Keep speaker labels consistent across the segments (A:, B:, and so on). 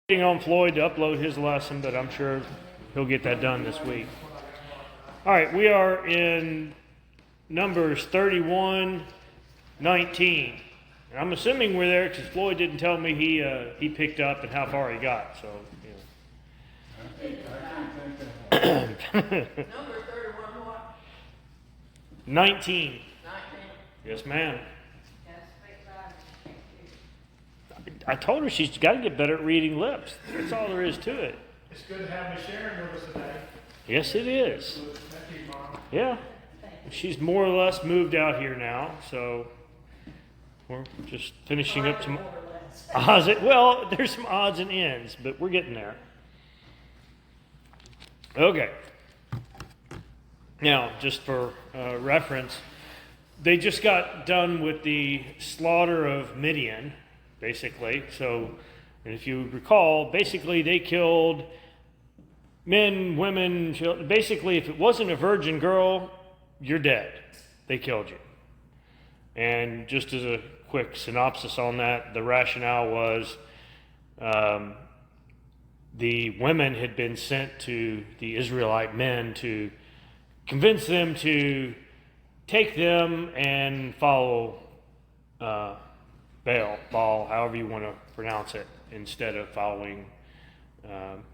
A: Waiting on Floyd to upload his lesson, but I'm sure he'll get that done this week. All right, we are in Numbers 31:19. And I'm assuming we're there because Floyd didn't tell me he picked up and how far he got. So,
B: Number 31 what?
A: 19.
B: 19?
A: Yes, ma'am.
B: Yes, speak loud.
A: I told her she's got to get better at reading lips. That's all there is to it.
C: It's good to have Miss Sharon with us today.
A: Yes, it is.
C: Thank you, Mom.
A: Yeah. She's more or less moved out here now, so we're just finishing up some
B: More or less.
A: odds. Well, there's some odds and ends, but we're getting there. Okay. Now, just for reference, they just got done with the slaughter of Midian, basically. So, and if you recall, basically they killed men, women, children. Basically, if it wasn't a virgin girl, you're dead. They killed you. And just as a quick synopsis on that, the rationale was the women had been sent to the Israelite men to convince them to take them and follow Baal, however you want to pronounce it, instead of following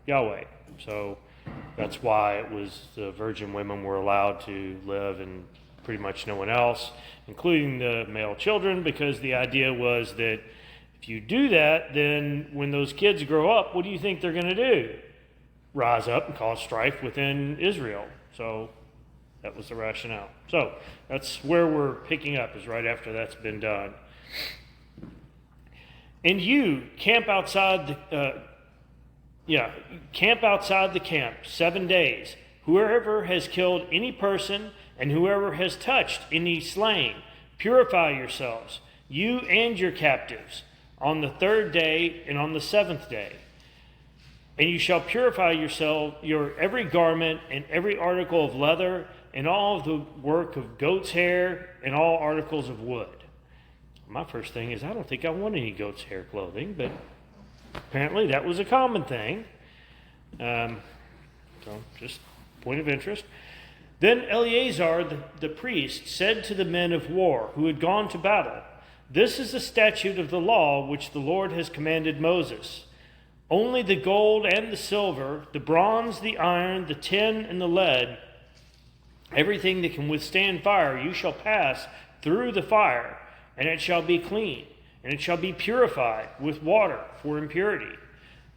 A: Yahweh. So that's why it was the virgin women were allowed to live and pretty much no one else, including the male children, because the idea was that if you do that, then when those kids grow up, what do you think they're going to do? Rise up and cause strife within Israel. So that was the rationale. So that's where we're picking up, is right after that's been done. And you camp outside the camp 7 days. Whoever has killed any person and whoever has touched any slain, purify yourselves, you and your captives, on the 3rd day and on the 7th day. And you shall purify yourself, your every garment and every article of leather and all of the work of goat's hair and all articles of wood. My first thing is, I don't think I want any goat's hair clothing, but apparently that was a common thing. So just point of interest. Then Eleazar the priest said to the men of war who had gone to battle, "This is the statute of the law which the Lord has commanded Moses. Only the gold and the silver, the bronze, the iron, the tin, and the lead, everything that can withstand fire, you shall pass through the fire, and it shall be clean, and it shall be purified with water for impurity.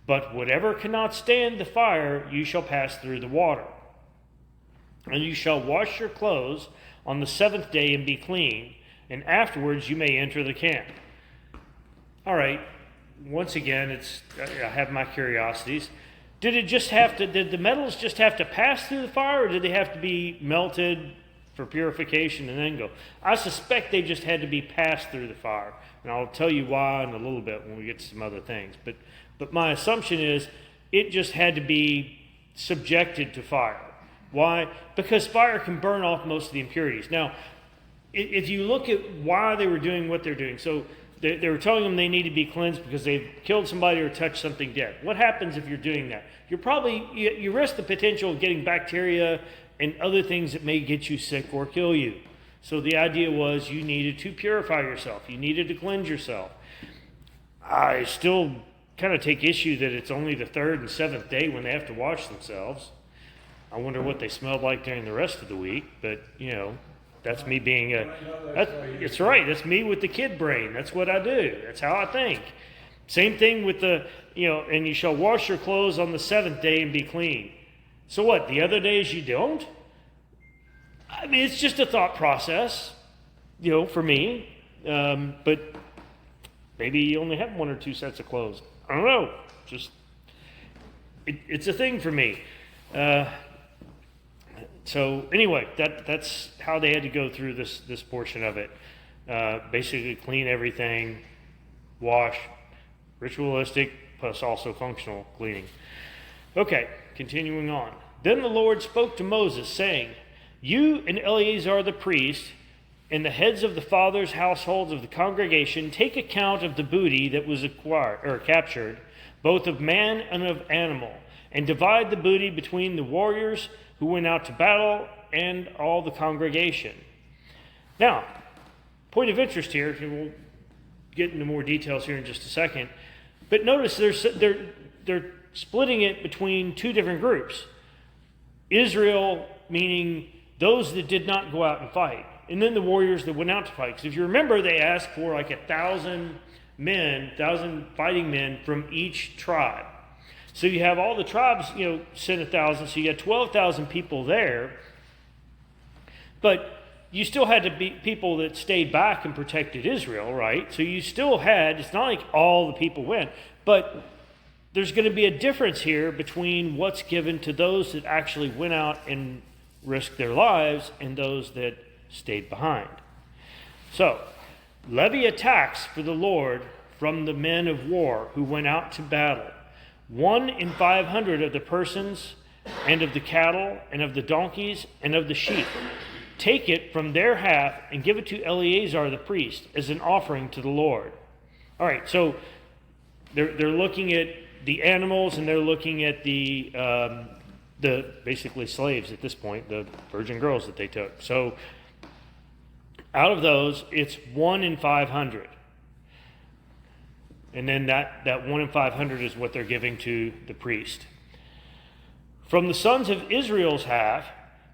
A: But whatever cannot stand the fire, you shall pass through the water. And you shall wash your clothes on the 7th day and be clean, and afterwards you may enter the camp." All right, once again, I have my curiosities. Did the metals just have to pass through the fire, or did they have to be melted for purification and then go? I suspect they just had to be passed through the fire, and I'll tell you why in a little bit when we get to some other things. But my assumption is it just had to be subjected to fire. Why? Because fire can burn off most of the impurities. Now, if you look at why they were doing what they're doing, so they were telling them they need to be cleansed because they've killed somebody or touched something dead. What happens if you're doing that? You risk the potential of getting bacteria and other things that may get you sick or kill you. So the idea was you needed to purify yourself. You needed to cleanse yourself. I still kind of take issue that it's only the 3rd and 7th day when they have to wash themselves. I wonder what they smelled like during the rest of the week, but, that's me being it's right. That's me with the kid brain. That's what I do. That's how I think. Same thing with and you shall wash your clothes on the 7th day and be clean. So what, the other days you don't? I mean, it's just a thought process, for me. But maybe you only have 1 or 2 sets of clothes. I don't know. It's a thing for me. So anyway, that's how they had to go through this portion of it. Basically clean everything, wash, ritualistic, plus also functional cleaning. Okay, continuing on. Then the Lord spoke to Moses, saying, "You and Eleazar the priest and the heads of the fathers' households of the congregation take account of the booty that was acquired or captured both of man and of animal, and divide the booty between the warriors who went out to battle and all the congregation. Now, point of interest here, and we'll get into more details here in just a second, but notice they're splitting it between two different groups. Israel, meaning those that did not go out and fight, and then the warriors that went out to fight. Because if you remember, they asked for like 1,000 men, 1,000 fighting men from each tribe. So you have all the tribes, sent 1,000, so you got 12,000 people there. But you still had to be people that stayed back and protected Israel, right? So you still had, it's not like all the people went, but there's going to be a difference here between what's given to those that actually went out and risked their lives and those that stayed behind. So, levy a tax for the Lord from the men of war who went out to battle. 1 in 500 of the persons and of the cattle and of the donkeys and of the sheep. Take it from their half and give it to Eleazar the priest as an offering to the Lord. All right, so they're looking at the animals, and they're looking at the basically slaves at this point, the virgin girls that they took. So out of those, it's 1 in 500. And then that 1 in 500 is what they're giving to the priest. From the sons of Israel's half,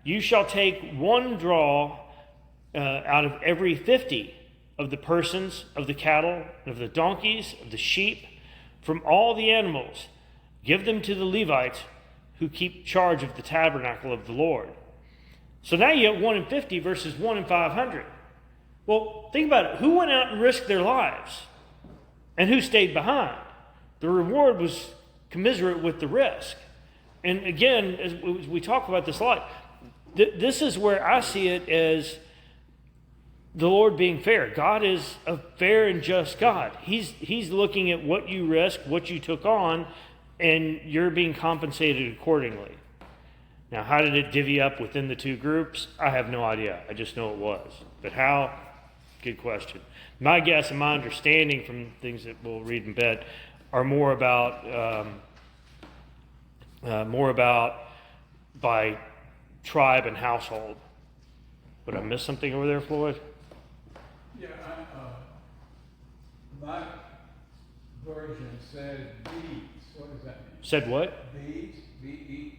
A: you shall take 1 draw out of every 50 of the persons, of the cattle, of the donkeys, of the sheep, from all the animals. Give them to the Levites who keep charge of the tabernacle of the Lord. So now you have 1 in 50 versus 1 in 500. Well, think about it. Who went out and risked their lives? And who stayed behind? The reward was commensurate with the risk. And again, as we talk about this a lot, this is where I see it as the Lord being fair. God is a fair and just God. He's looking at what you risked, what you took on, and you're being compensated accordingly. Now, how did it divvy up within the two groups? I have no idea. I just know it was. But how? Good question. My guess and my understanding from things that we'll read in bed are more about by tribe and household. Would I miss something over there, Floyd?
D: Yeah, my version said beads. What does that mean?
A: Said what?
D: Beads, B-E-B-E-S.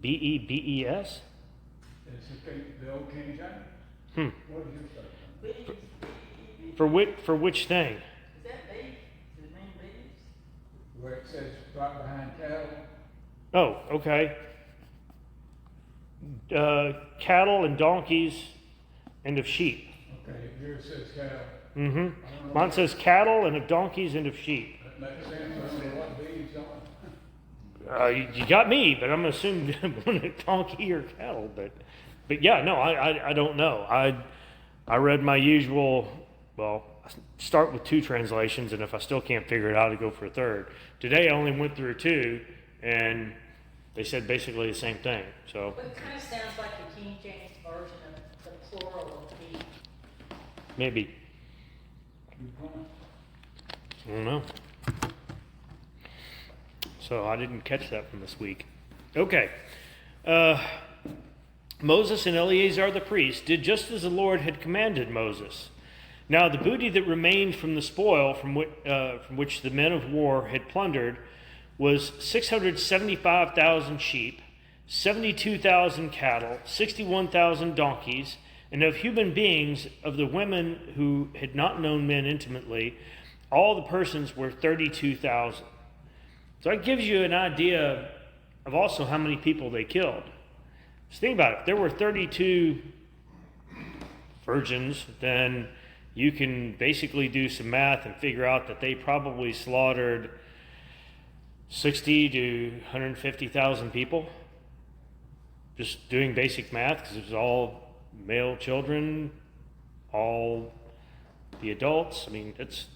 A: B-E-B-E-S?
D: It's the old King James. What did you say?
B: Bees.
A: For which thing?
B: Is that bees? Does it mean bees?
D: Where it says right behind cattle.
A: Oh, okay. Cattle and donkeys and of sheep.
D: Okay, yours says cattle.
A: Mm-hmm. Mine says cattle and of donkeys and of sheep.
D: That makes sense. I don't know what beads are.
A: You got me, but I'm assuming a donkey or cattle. But yeah, no, I don't know. I read my usual. Well, I start with 2 translations, and if I still can't figure it out, I go for a third. Today I only went through 2, and they said basically the same thing. So
B: But it kind of sounds like the King James version of the plural of bee.
A: maybe. I don't know. So I didn't catch that from this week. Okay. Moses and Eleazar the priest did just as the Lord had commanded Moses. Now the booty that remained from the spoil from which the men of war had plundered was 675,000 sheep, 72,000 cattle, 61,000 donkeys, and of human beings, of the women who had not known men intimately, all the persons were 32,000. So that gives you an idea of also how many people they killed. Just think about it. If there were 32 virgins, then you can basically do some math and figure out that they probably slaughtered 60 to 150,000 people. Just doing basic math, because it was all male children, all the adults. I mean, that's,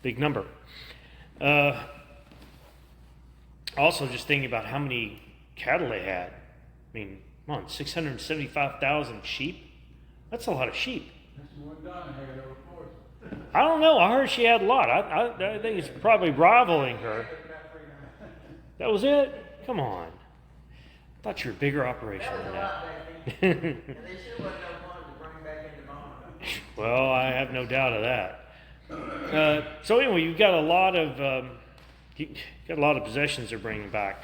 A: big number. Also, just thinking about how many cattle they had. I mean, come on, 675,000 sheep? That's a lot of sheep.
D: That's what Donna had over course.
A: I don't know. I heard she had a lot. I think it's probably rivaling her. That was it? Come on. I thought you were a bigger operation
E: That was
A: than
E: a
A: that.
E: lot back then. And they sure wasn't no fun to bring back into Bonneville.
A: Well, I have no doubt of that. So anyway, you've got a lot of possessions they're bringing back.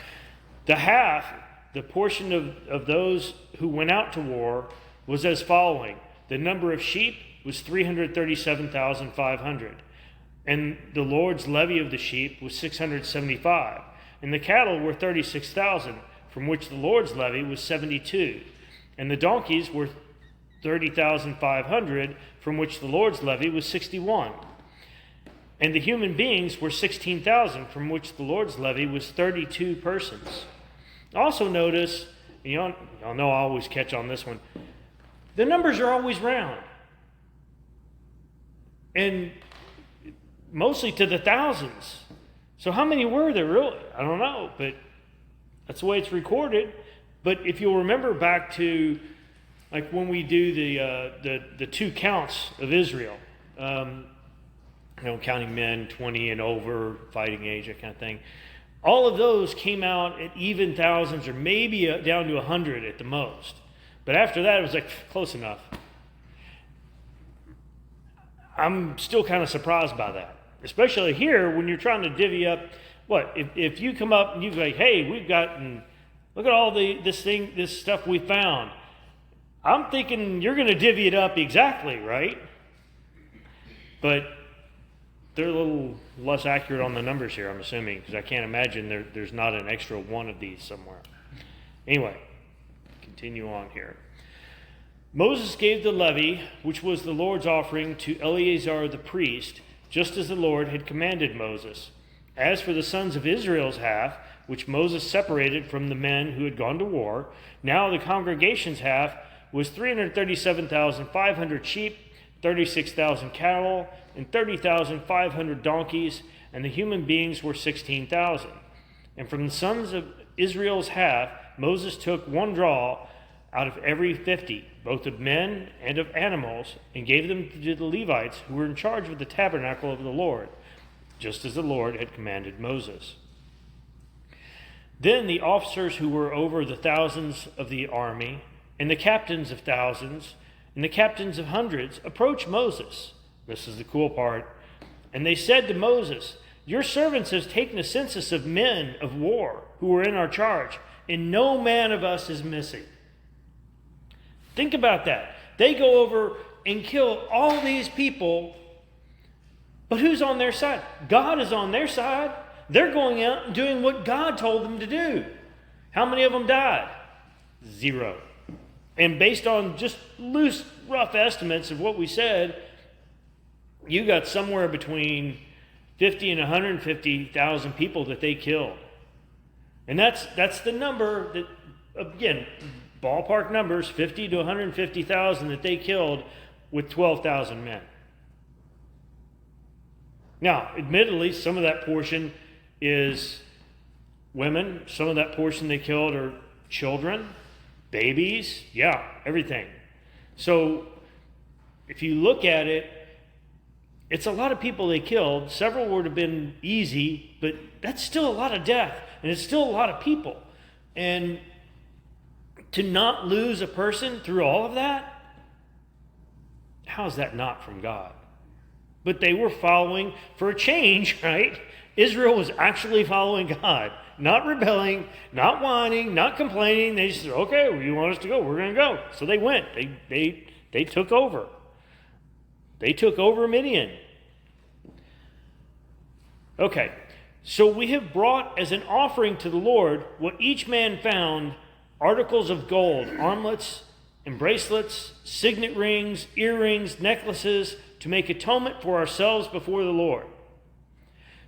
A: The portion of those who went out to war was as following: the number of sheep was 337,500, and the Lord's levy of the sheep was 675, and the cattle were 36,000, from which the Lord's levy was 72, and the donkeys were 30,500, from which the Lord's levy was 61. And the human beings were 16,000, from which the Lord's levy was 32 persons. Also notice, y'all know I always catch on this one, the numbers are always round. And mostly to the thousands. So how many were there really? I don't know, but that's the way it's recorded. But if you'll remember back to like when we do the two counts of Israel, counting men 20 and over, fighting age, that kind of thing. All of those came out at even thousands, or maybe down to 100 at the most. But after that, it was like close enough. I'm still kind of surprised by that, especially here when you're trying to divvy up. What if you come up and you're like, "Hey, we've gotten, look at all this stuff we found." I'm thinking you're going to divvy it up exactly, right? But they're a little less accurate on the numbers here, I'm assuming, because I can't imagine there's not an extra one of these somewhere. Anyway, continue on here. Moses gave the levy, which was the Lord's offering, to Eleazar the priest, just as the Lord had commanded Moses. As for the sons of Israel's half, which Moses separated from the men who had gone to war, now the congregation's half was 337,500 sheep, 36,000 cattle, and 30,500 donkeys, and the human beings were 16,000. And from the sons of Israel's half, Moses took one draw out of every 50, both of men and of animals, and gave them to the Levites who were in charge of the tabernacle of the Lord, just as the Lord had commanded Moses. Then the officers who were over the thousands of the army, and the captains of thousands, and the captains of hundreds approached Moses. This is the cool part. And they said to Moses, "Your servants have taken a census of men of war who were in our charge, and no man of us is missing." Think about that. They go over and kill all these people, but who's on their side? God is on their side. They're going out and doing what God told them to do. How many of them died? 0. And based on just loose, rough estimates of what we said, you got somewhere between 50 and 150,000 people that they killed. And that's the number that, again, ballpark numbers, 50 to 150,000 that they killed with 12,000 men. Now, admittedly, some of that portion is women. Some of that portion they killed are children, babies, everything. So if you look at it, it's a lot of people they killed. Several would have been easy, but that's still a lot of death, and it's still a lot of people. And to not lose a person through all of that, how is that not from God? But they were following for a change, right? Israel was actually following God, not rebelling, not whining, not complaining. They just said, "Okay, well, you want us to go, we're going to go." So they went. They took over. They took over Midian. Okay, so we have brought as an offering to the Lord what each man found: articles of gold, armlets and bracelets, signet rings, earrings, necklaces, to make atonement for ourselves before the Lord.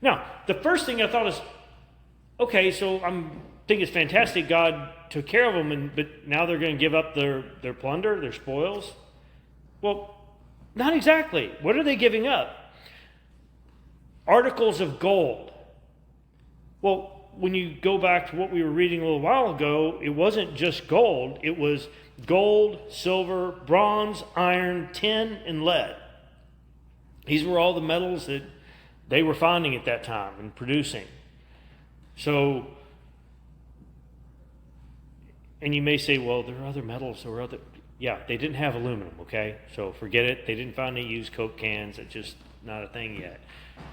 A: Now, the first thing I thought is, okay, so I think it's fantastic God took care of them, but now they're going to give up their plunder, their spoils. Well, not exactly. What are they giving up? Articles of gold. Well, when you go back to what we were reading a little while ago, it wasn't just gold. It was gold, silver, bronze, iron, tin, and lead. These were all the metals that they were finding at that time and producing. So, and you may say, well, there are other metals, there were other... Yeah, they didn't have aluminum, okay? So forget it. They didn't find any used Coke cans. It's just not a thing yet.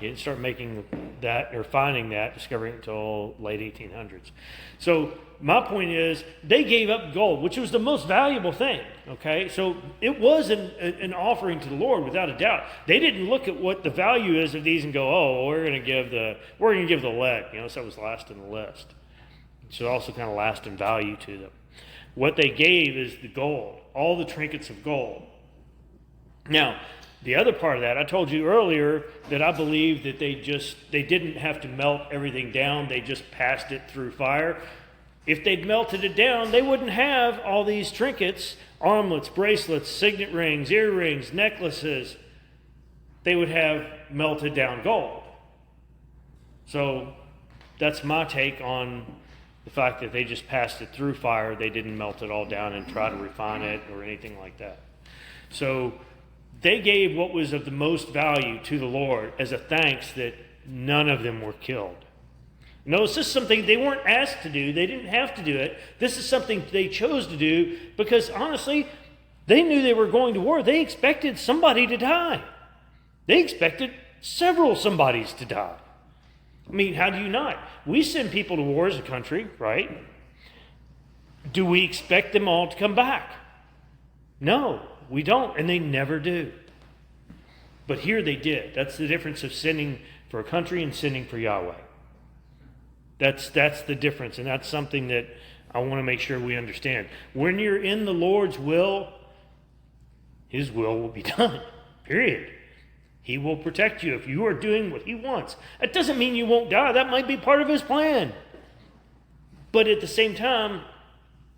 A: You didn't start making that or finding that, discovering it until late 1800s. So my point is, they gave up gold, which was the most valuable thing, okay? So it was an offering to the Lord, without a doubt. They didn't look at what the value is of these and go, oh, we're going to give the lead, so that was last in the list. It should also kind of last in value to them. What they gave is the gold, all the trinkets of gold. Now, the other part of that, I told you earlier that I believe that they didn't have to melt everything down, they just passed it through fire. If they'd melted it down, they wouldn't have all these trinkets, armlets, bracelets, signet rings, earrings, necklaces. They would have melted down gold. So that's my take on the fact that they just passed it through fire. They didn't melt it all down and try to refine it or anything like that. So they gave what was of the most value to the Lord as a thanks that none of them were killed. Notice this is something they weren't asked to do. They didn't have to do it. This is something they chose to do because, honestly, they knew they were going to war. They expected somebody to die. They expected several somebodies to die. I mean, how do you not? We send people to war as a country, right? Do we expect them all to come back? No, we don't, and they never do. But here they did. That's the difference of sending for a country and sending for Yahweh. That's the difference, and that's something that I want to make sure we understand. When you're in the Lord's will, His will be done, period. He will protect you if you are doing what He wants. That doesn't mean you won't die. That might be part of His plan. But at the same time,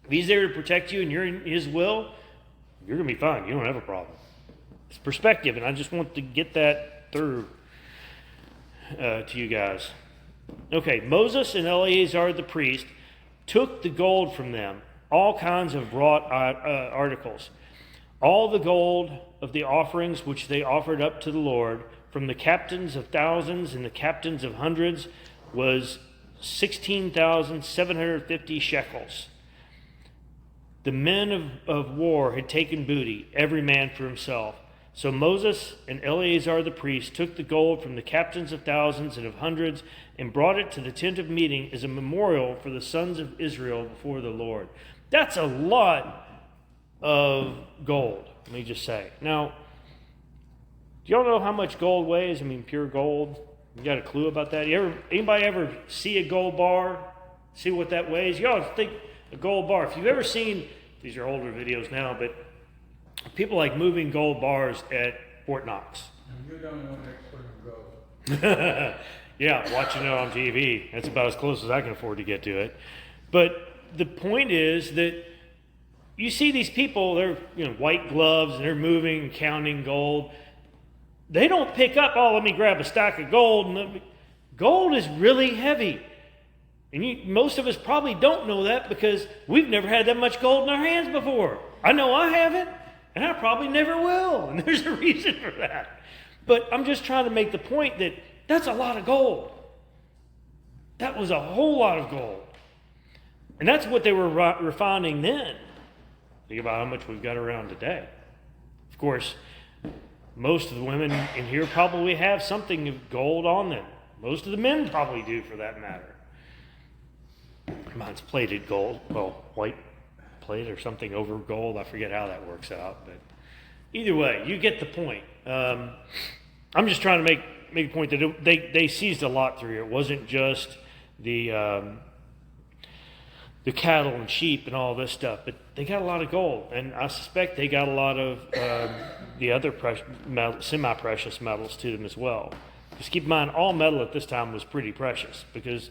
A: if He's there to protect you and you're in His will, you're going to be fine. You don't have a problem. It's perspective, and I just want to get that through to you guys. Okay, Moses and Eleazar the priest took the gold from them, all kinds of wrought articles. All the gold of the offerings which they offered up to the Lord from the captains of thousands and the captains of hundreds was 16,750 shekels. The men of war had taken booty, every man for himself. So Moses and Eleazar the priest took the gold from the captains of thousands and of hundreds and brought it to the tent of meeting as a memorial for the sons of Israel before the Lord. That's a lot of gold, let me just say. Now, do y'all know how much gold weighs? I mean, pure gold. You got a clue about that? Anybody ever see a gold bar? See what that weighs? Y'all think a gold bar. If you've ever seen, these are older videos now, but people like moving gold bars at Fort Knox.
D: And you don't know an expert in gold.
A: Yeah, watching it on TV. That's about as close as I can afford to get to it. But the point is that you see these people, they're white gloves, and they're moving and counting gold. They don't pick up, let me grab a stack of gold. Gold is really heavy. And most of us probably don't know that because we've never had that much gold in our hands before. I know I haven't, and I probably never will. And there's a reason for that. But I'm just trying to make the point that that's a lot of gold. That was a whole lot of gold. And that's what they were refining then. Think about how much we've got around today. Of course, most of the women in here probably have something of gold on them. Most of the men probably do, for that matter. Mine's plated gold. Well, white plate or something over gold. I forget how that works out. But either way, you get the point. I'm just trying to make a point that they seized a lot through here. It wasn't just the cattle and sheep and all this stuff, but they got a lot of gold, and I suspect they got a lot of the other semi-precious metals to them as well. Just keep in mind, all metal at this time was pretty precious because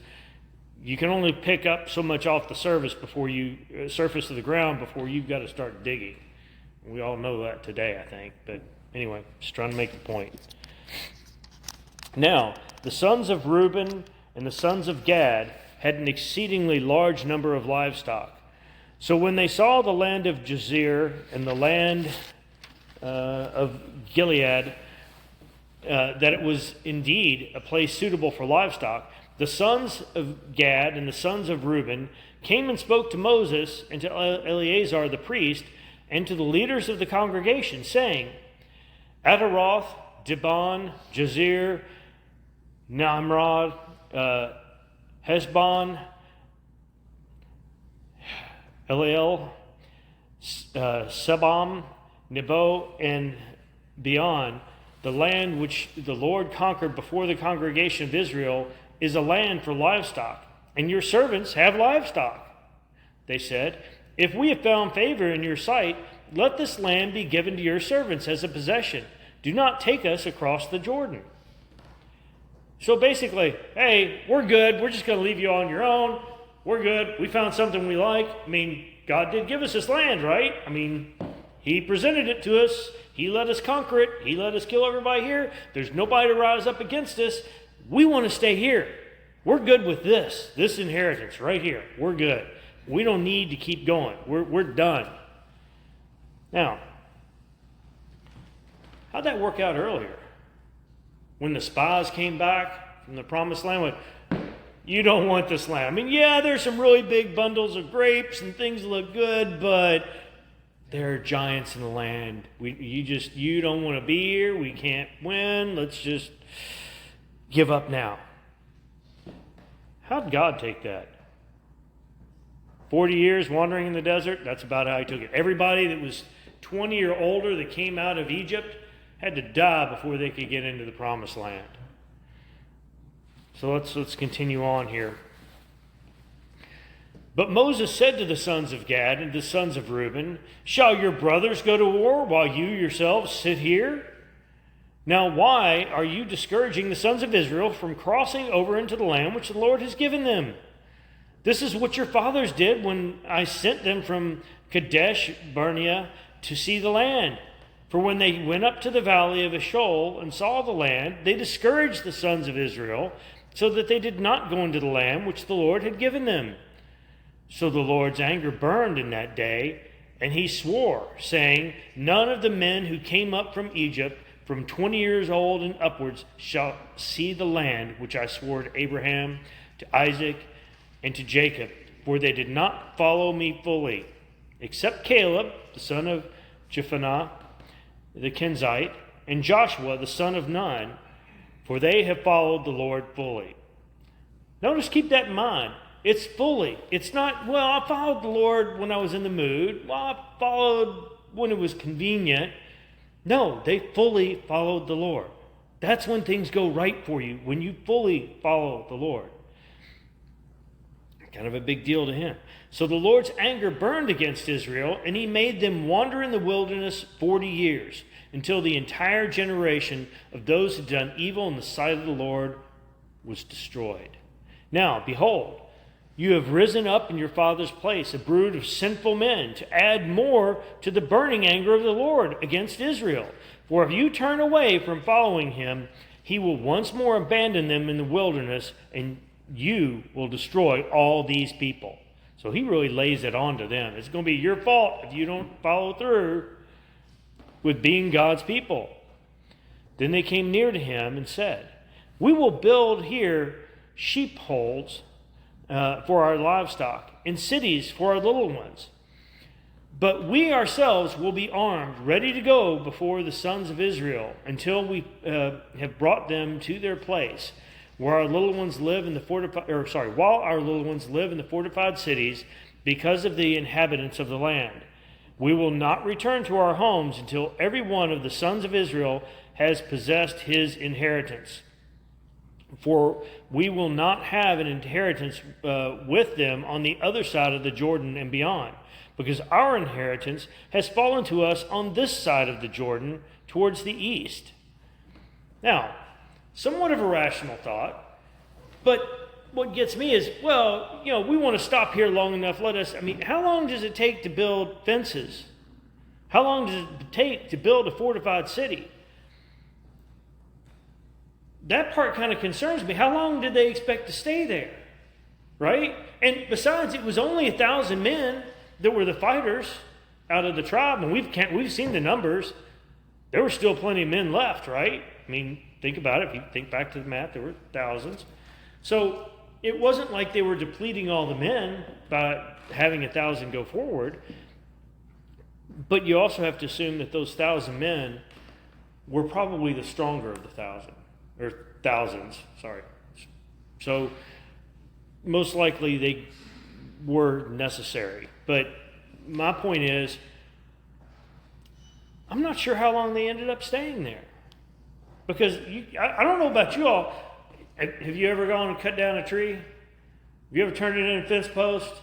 A: you can only pick up so much off the surface of the ground before you've got to start digging. We all know that today, I think. But anyway, just trying to make the point. Now, the sons of Reuben and the sons of Gad had an exceedingly large number of livestock. So when they saw the land of Jazer and the land of Gilead, that it was indeed a place suitable for livestock, the sons of Gad and the sons of Reuben came and spoke to Moses and to Eleazar the priest and to the leaders of the congregation, saying, Ataroth, Dibon, Jazer, Nimrod, Heshbon, Eliel, Sebam, Nebo, and beyond, the land which the Lord conquered before the congregation of Israel is a land for livestock, and your servants have livestock. They said, if we have found favor in your sight, let this land be given to your servants as a possession. Do not take us across the Jordan. So basically, hey, we're good. We're just going to leave you on your own. We're good. We found something we like. I mean, God did give us this land, right? I mean, He presented it to us. He let us conquer it. He let us kill everybody here. There's nobody to rise up against us. We want to stay here. We're good with this inheritance right here. We're good. We don't need to keep going. We're done. Now, how'd that work out earlier? When the spies came back from the promised land, went, you don't want this land. I mean, yeah, there's some really big bundles of grapes and things look good, but there are giants in the land. You don't want to be here. We can't win. Let's just give up now. How'd God take that? 40 years wandering in the desert, that's about how He took it. Everybody that was 20 or older that came out of Egypt had to die before they could get into the promised land. So let's continue on here. But Moses said to the sons of Gad and the sons of Reuben, shall your brothers go to war while you yourselves sit here? Now why are you discouraging the sons of Israel from crossing over into the land which the Lord has given them? This is what your fathers did when I sent them from Kadesh Barnea to see the land. For when they went up to the valley of Eshcol and saw the land, they discouraged the sons of Israel, so that they did not go into the land which the Lord had given them. So the Lord's anger burned in that day, and He swore, saying, none of the men who came up from Egypt from 20 years old and upwards shall see the land which I swore to Abraham, to Isaac, and to Jacob, for they did not follow me fully, except Caleb, the son of Jephunneh, the Kenizzite, and Joshua, the son of Nun, for they have followed the Lord fully. Notice, keep that in mind. It's fully. It's not, well, I followed the Lord when I was in the mood. Well, I followed when it was convenient. No, they fully followed the Lord. That's when things go right for you, when you fully follow the Lord. Kind of a big deal to Him. So the Lord's anger burned against Israel, and He made them wander in the wilderness 40 years, until the entire generation of those who had done evil in the sight of the Lord was destroyed. Now, behold, you have risen up in your father's place, a brood of sinful men, to add more to the burning anger of the Lord against Israel. For if you turn away from following Him, He will once more abandon them in the wilderness, and you will destroy all these people. So He really lays it on to them. It's going to be your fault if you don't follow through with being God's people. Then they came near to Him and said, we will build here sheepfolds for our livestock, and cities for our little ones. But we ourselves will be armed, ready to go before the sons of Israel, until we have brought them to their place, where our little ones live in the while our little ones live in the fortified cities, because of the inhabitants of the land. We will not return to our homes until every one of the sons of Israel has possessed his inheritance. For we will not have an inheritance with them on the other side of the Jordan and beyond, because our inheritance has fallen to us on this side of the Jordan towards the east. Now, somewhat of a rational thought, but what gets me is, well, we want to stop here long enough. How long does it take to build fences? How long does it take to build a fortified city? That part kind of concerns me. How long did they expect to stay there? Right? And besides, it was only 1,000 men that were the fighters out of the tribe, and we've seen the numbers. There were still plenty of men left, right? think about it, if you think back to the math, there were thousands. So it wasn't like they were depleting all the men by having 1,000 go forward. But you also have to assume that those 1,000 men were probably the stronger of the 1,000, or thousands, sorry. So most likely they were necessary. But my point is, I'm not sure how long they ended up staying there. Because I don't know about you all. Have you ever gone and cut down a tree? Have you ever turned it into a fence post?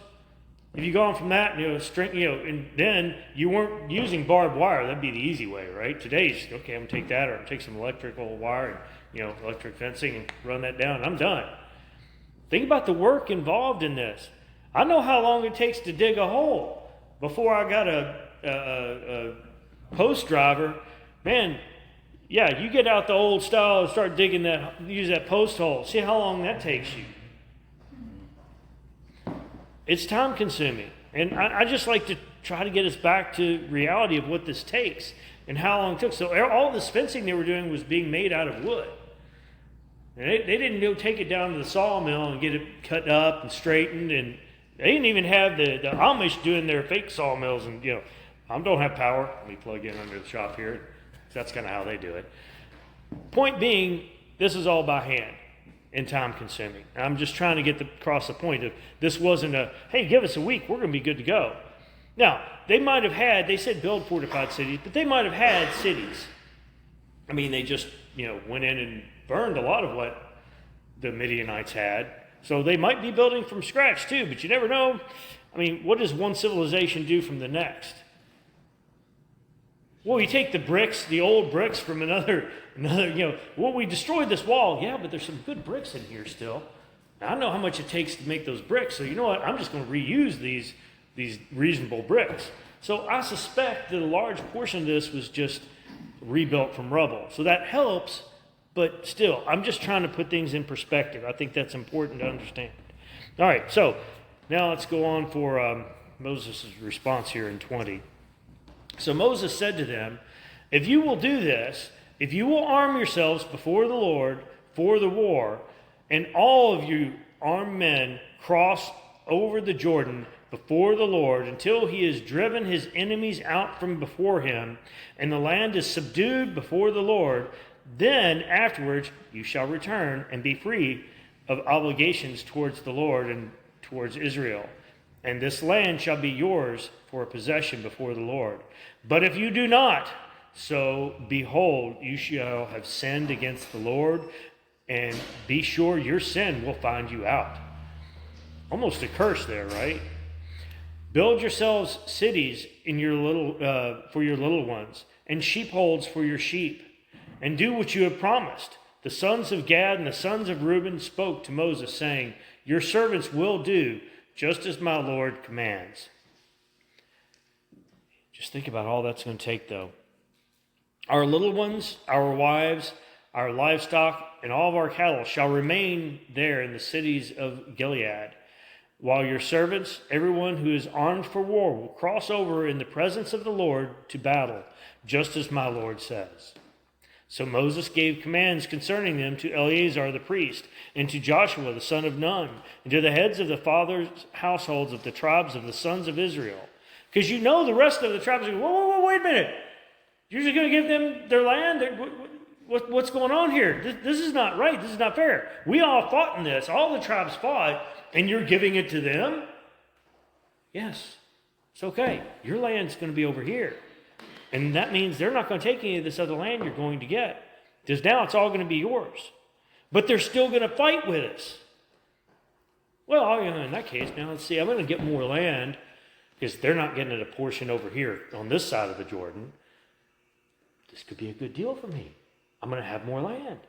A: Have you gone from that, and then you weren't using barbed wire? That'd be the easy way, right? Today's, okay, I'm going to take that, or take some electrical wire and, electric fencing and run that down. I'm done. Think about the work involved in this. I know how long it takes to dig a hole. Before I got a post driver, man, yeah, you get out the old style and start digging use that post hole. See how long that takes you. It's time consuming. And I just like to try to get us back to reality of what this takes and how long it took. So all this fencing they were doing was being made out of wood. And they didn't go take it down to the sawmill and get it cut up and straightened. And they didn't even have the Amish doing their fake sawmills. And, I don't have power. Let me plug in under the shop here. That's kind of how they do it. Point being, this is all by hand and time consuming. I'm just trying to get across the point of this wasn't hey, give us a week, we're going to be good to go. Now, they might have had, they said build fortified cities, but they might have had cities. I mean, they just, went in and burned a lot of what the Midianites had. So they might be building from scratch too, but you never know. I mean, what does one civilization do from the next? Well, you take the bricks, the old bricks from another, we destroyed this wall. Yeah, but there's some good bricks in here still. Now, I know how much it takes to make those bricks. So you know what? I'm just going to reuse these reasonable bricks. So I suspect that a large portion of this was just rebuilt from rubble. So that helps, but still, I'm just trying to put things in perspective. I think that's important to understand. All right, so now let's go on for Moses' response here in 20. So Moses said to them, if you will do this, if you will arm yourselves before the Lord for the war, and all of you armed men cross over the Jordan before the Lord until he has driven his enemies out from before him, and the land is subdued before the Lord, then afterwards you shall return and be free of obligations towards the Lord and towards Israel. And this land shall be yours for a possession before the Lord. But if you do not, so behold, you shall have sinned against the Lord, and be sure your sin will find you out. Almost a curse there, right? Build yourselves cities in for your little ones, and sheepfolds for your sheep, and do what you have promised. The sons of Gad and the sons of Reuben spoke to Moses, saying, your servants will do just as my Lord commands. Just think about all that's going to take, though. Our little ones, our wives, our livestock, and all of our cattle shall remain there in the cities of Gilead, while your servants, everyone who is armed for war, will cross over in the presence of the Lord to battle, just as my Lord says. So Moses gave commands concerning them to Eleazar the priest, and to Joshua the son of Nun, and to the heads of the fathers' households of the tribes of the sons of Israel. Because the rest of the tribes are going, whoa, wait a minute. You're just going to give them their land? What's going on here? This is not right. This is not fair. We all fought in this. All the tribes fought, and you're giving it to them? Yes, it's okay. Your land's going to be over here. And that means they're not going to take any of this other land you're going to get. Because now it's all going to be yours. But they're still going to fight with us. Well, in that case, now let's see. I'm going to get more land because they're not getting a portion over here on this side of the Jordan. This could be a good deal for me. I'm going to have more land.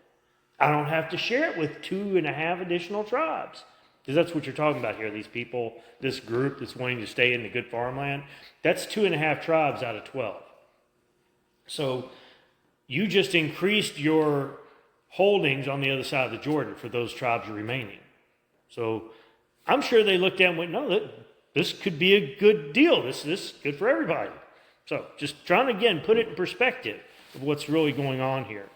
A: I don't have to share it with 2.5 additional tribes. Because that's what you're talking about here. These people, this group that's wanting to stay in the good farmland. That's 2.5 tribes out of 12. So you just increased your holdings on the other side of the Jordan for those tribes remaining. So I'm sure they looked at and went, no, this could be a good deal. This is good for everybody. So just trying to, again, put it in perspective of what's really going on here.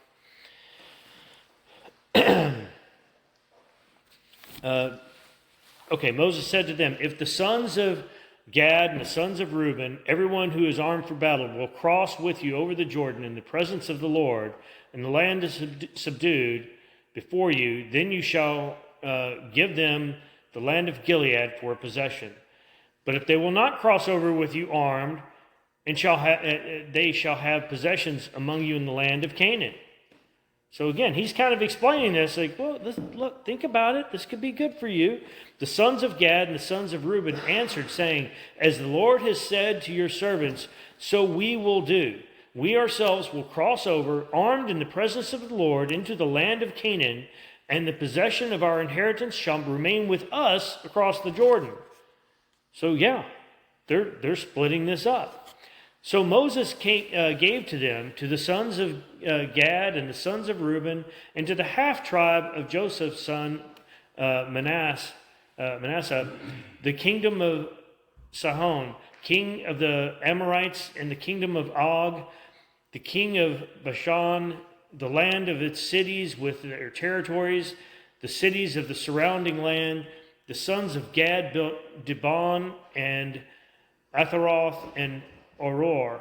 A: Okay, Moses said to them, if the sons of Gad and the sons of Reuben, everyone who is armed for battle, will cross with you over the Jordan in the presence of the Lord, and the land is subdued before you, then you shall give them the land of Gilead for possession. But if they will not cross over with you armed, and they shall have possessions among you in the land of Canaan. So again, he's kind of explaining this, like, well, look, think about it. This could be good for you. The sons of Gad and the sons of Reuben answered, saying, as the Lord has said to your servants, so we will do. We ourselves will cross over, armed in the presence of the Lord, into the land of Canaan, and the possession of our inheritance shall remain with us across the Jordan. So yeah, they're splitting this up. So Moses gave to them, to the sons of Gad and the sons of Reuben, and to the half tribe of Joseph's son Manasseh, the kingdom of Sihon, king of the Amorites, and the kingdom of Og, the king of Bashan, the land of its cities with their territories, the cities of the surrounding land. The sons of Gad built Dibon and Atharoth and Auror,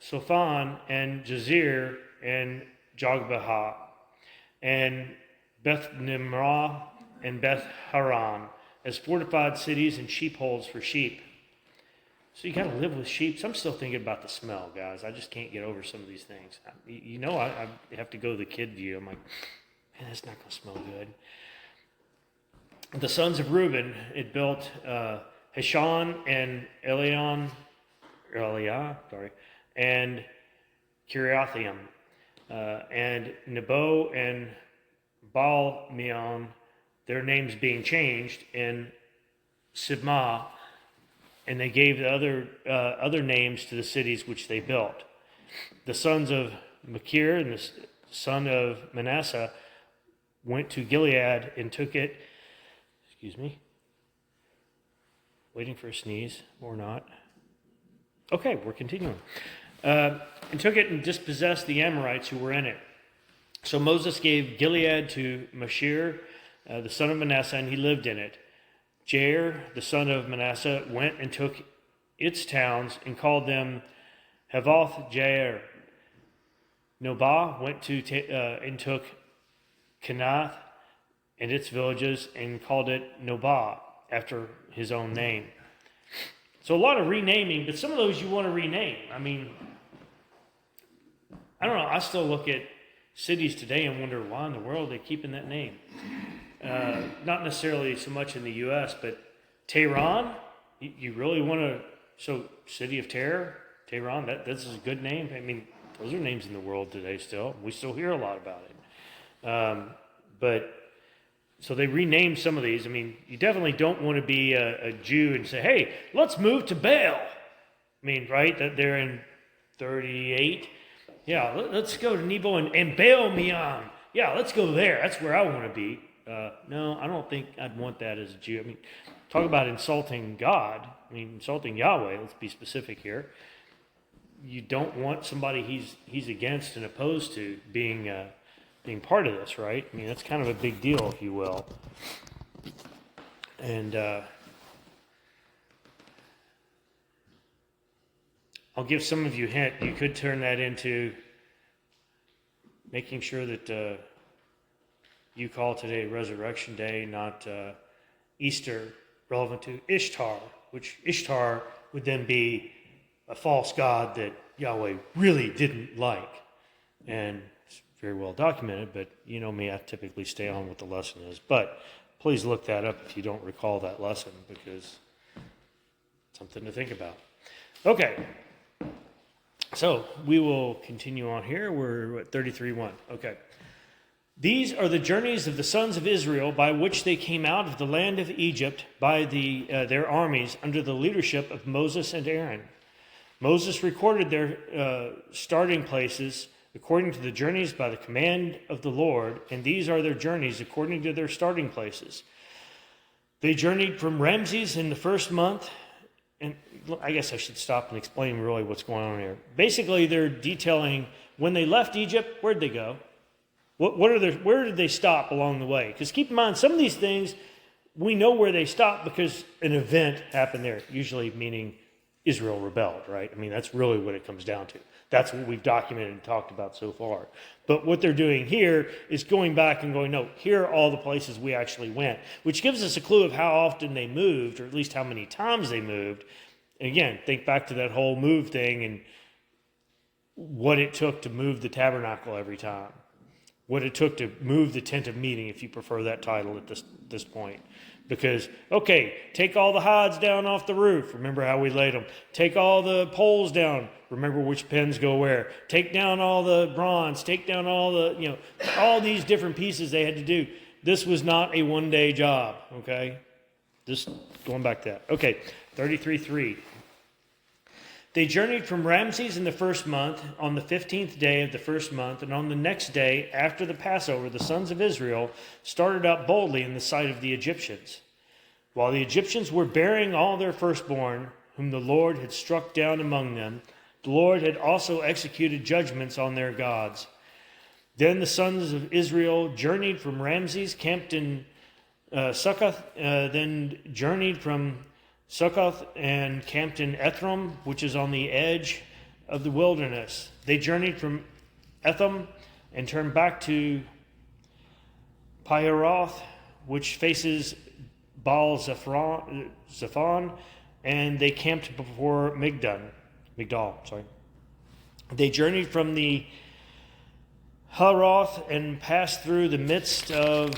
A: Sophan, and Jazer, and Jogbehah, and Beth Nimrah, and Beth Haran, as fortified cities and sheepfolds for sheep. So you got to live with sheep. So I'm still thinking about the smell, guys. I just can't get over some of these things. I have to go to the kid view. I'm like, man, that's not going to smell good. The sons of Reuben, it built Heshon and Eliah, and Kiriathaim, and Nebo and Baal-meon, their names being changed, and Sibmah, and they gave the other names to the cities which they built. The sons of Machir and the son of Manasseh went to Gilead and took it. Excuse me. Waiting for a sneeze, or not. Okay, we're continuing. And took it and dispossessed the Amorites who were in it. So Moses gave Gilead to Machir, the son of Manasseh, and he lived in it. Jair, the son of Manasseh, went and took its towns and called them Havoth Jair. Nobah went to and took Kenath and its villages and called it Nobah, after his own name. So a lot of renaming, but some of those you want to rename. I mean, I don't know. I still look at cities today and wonder why in the world they're keeping that name. Not necessarily so much in the U.S., but Tehran, you really want to, so City of Terror, Tehran, that's a good name. I mean, those are names in the world today still. We still hear a lot about it. So they renamed some of these. I mean, you definitely don't want to be a Jew and say, hey, let's move to Baal. I mean, right? That they're in 38. Yeah, let's go to Nebo and Baal-meon. Yeah, let's go there. That's where I want to be. No, I don't think I'd want that as a Jew. I mean, talk about insulting God. I mean, insulting Yahweh. Let's be specific here. You don't want somebody he's against and opposed to being part of this, right? I mean, that's kind of a big deal, if you will. And I'll give some of you a hint. You could turn that into making sure that you call today Resurrection Day, not Easter, relevant to Ishtar, which Ishtar would then be a false god that Yahweh really didn't like. And it's very well documented, but you know me, I typically stay on what the lesson is. But please look that up if you don't recall that lesson, because it's something to think about. Okay. So we will continue on here. We're at 33:1. Okay. These are the journeys of the sons of Israel by which they came out of the land of Egypt by their armies under the leadership of Moses and Aaron. Moses recorded their starting places according to the journeys by the command of the Lord, and these are their journeys according to their starting places. They journeyed from Ramses in the first month. And I guess I should stop and explain really what's going on here. Basically, they're detailing when they left Egypt, where'd they go? Where did they stop along the way? Because keep in mind, some of these things, we know where they stopped because an event happened there, usually meaning Israel rebelled, right? I mean, that's really what it comes down to. That's what we've documented and talked about so far. But what they're doing here is going back and going, no, here are all the places we actually went, which gives us a clue of how often they moved, or at least how many times they moved. And again, think back to that whole move thing and what it took to move the tabernacle every time. What it took to move the tent of meeting, if you prefer that title at this point. Because, okay, take all the hides down off the roof. Remember how we laid them. Take all the poles down. Remember which pins go where. Take down all the bronze. Take down all the, all these different pieces they had to do. This was not a one-day job, okay? Just going back to that. Okay, 33:3. They journeyed from Ramses in the first month, on the 15th day of the first month, and on the next day, after the Passover, the sons of Israel started out boldly in the sight of the Egyptians. While the Egyptians were burying all their firstborn, whom the Lord had struck down among them, the Lord had also executed judgments on their gods. Then the sons of Israel journeyed from Ramses, camped in Succoth, then journeyed from Succoth and camped in Ethram, which is on the edge of the wilderness. They journeyed from Etham and turned back to Piharoth, which faces Baal Zephon, and they camped before Migdal. They journeyed from the Haroth and passed through the midst of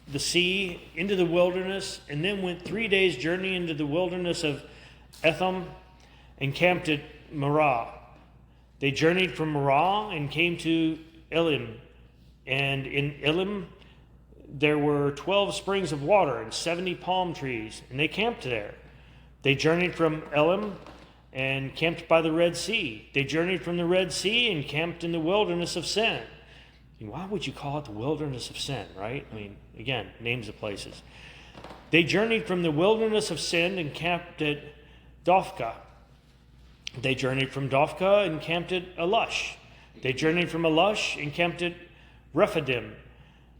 A: the sea into the wilderness, and then went 3 days' journey into the wilderness of Etham and camped at Marah. They journeyed from Marah and came to Elim, and in Elim there were 12 springs of water and 70 palm trees, and they camped there. They journeyed from Elim and camped by the Red Sea. They journeyed from the Red Sea and camped in the wilderness of Sin. Why would you call it the wilderness of Sin, right? I mean, again, names of places. They journeyed from the wilderness of Sin and camped at Dophkah. They journeyed from Dophkah and camped at Elush. They journeyed from Elush and camped at Rephidim.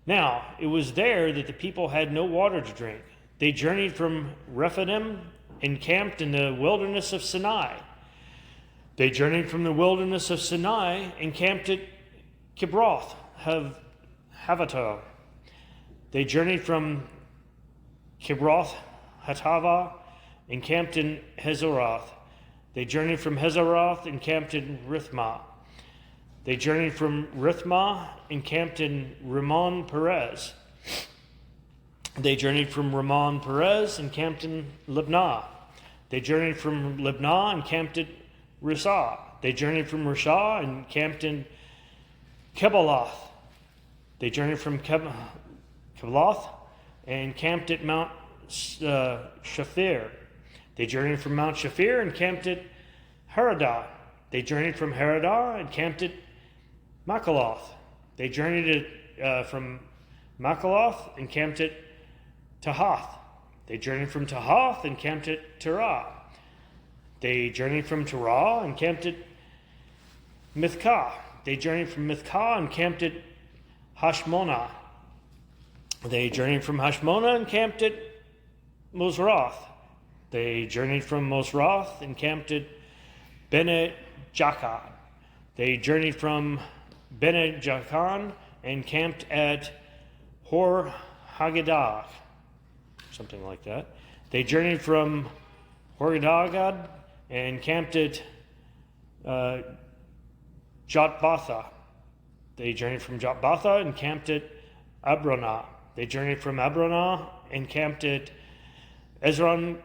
A: Now, it was there that the people had no water to drink. They journeyed from Rephidim and camped in the wilderness of Sinai. They journeyed from the wilderness of Sinai and camped at Kibroth Havatah. They journeyed from Kibroth Hatava and camped in Hazeroth. They journeyed from Hazeroth and camped in Rithmah. They journeyed from Rithmah and camped in Rimmon Perez. They journeyed from Rimmon Perez and camped in Libnah. They journeyed from Libnah and camped at Risah. They journeyed from Risah and camped in Kebaloth. They journeyed from Kebaloth and camped at Mount Shafir. They journeyed from Mount Shafir and camped at Haradah. They journeyed from Haradah and camped at Makaloth. They journeyed from Makaloth and camped at Tahath. They journeyed from Tahath and camped at Terah. They journeyed from Terah and camped at Mithkah. They journeyed from Mithkah and camped at Hashmonah. They journeyed from Hashmonah and camped at Mosroth. They journeyed from Mosroth and camped at Bene Jaakan. They journeyed from Bene Jaakan and camped at Hor Haggidgad, something like that. They journeyed from Hor Haggidgad and camped at Jotbatha. They journeyed from Jotbatha and camped at Abronah. They journeyed from Abronah and camped at Ezron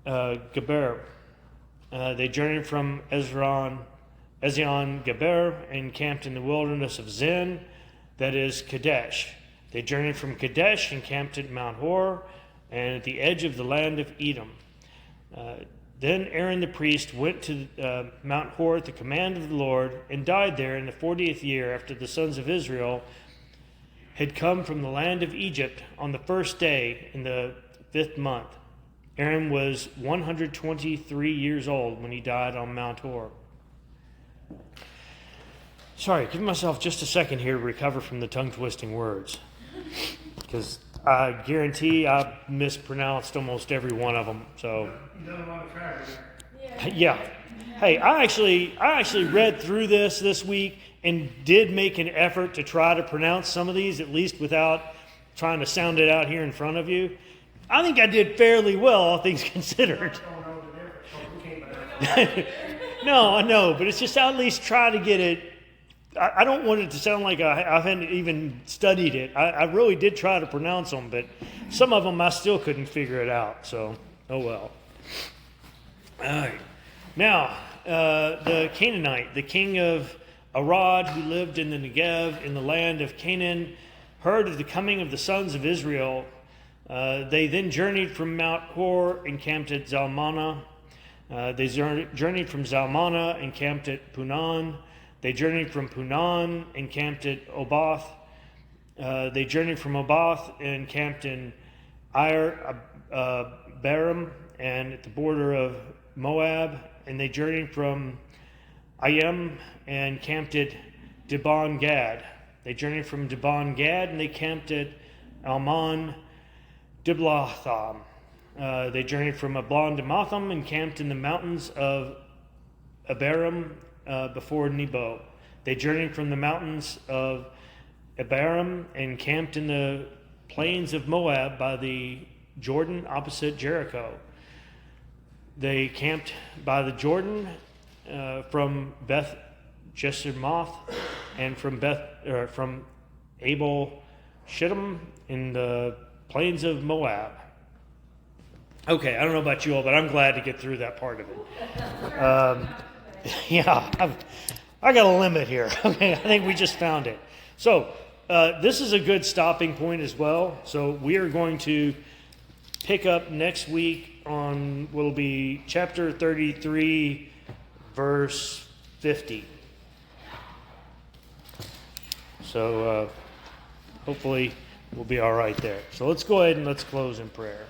A: Geber. They journeyed from Ezion Geber and camped in the wilderness of Zin, that is Kadesh. They journeyed from Kadesh and camped at Mount Hor and at the edge of the land of Edom. Then Aaron the priest went to Mount Hor at the command of the Lord and died there in the 40th year after the sons of Israel had come from the land of Egypt on the first day in the 5th month. Aaron was 123 years old when he died on Mount Hor. Sorry, give myself just a second here to recover from the tongue twisting words. Because I guarantee I mispronounced almost every one of them. So,
C: You done a lot of traveling there.
A: yeah. Hey, I actually read through this week and did make an effort to try to pronounce some of these, at least without trying to sound it out here in front of you. I think I did fairly well, all things considered.
C: I don't know the difference, so we can't pronounce it.
A: No, I know, but it's just I at least try to get it. I don't want it to sound like I haven't even studied it. I really did try to pronounce them, but some of them I still couldn't figure it out. So, oh well. All right. Now, the Canaanite, the king of Arad, who lived in the Negev in the land of Canaan, heard of the coming of the sons of Israel. They then journeyed from Mount Hor and camped at Zalmanah. They journeyed from Zalmanah and camped at Punan. They journeyed from Punan and camped at Oboth. They journeyed from Oboth and camped in Baram and at the border of Moab. And they journeyed from Ayem and camped at Dibon Gad. They journeyed from Dibon Gad and they camped at Almon Diblatham. They journeyed from Ablon Damatham and camped in the mountains of Abarim before Nebo. They journeyed from the mountains of Abarim and camped in the plains of Moab by the Jordan opposite Jericho. They camped by the Jordan from Beth Jeshimoth and from Abel Shittim in the plains of Moab. Okay, I don't know about you all, but I'm glad to get through that part of it. I got a limit here. Okay, I think we just found it. So this is a good stopping point as well. So we are going to pick up next week on what will be chapter 33, verse 50. So hopefully we'll be all right there. So let's go ahead and let's close in prayer.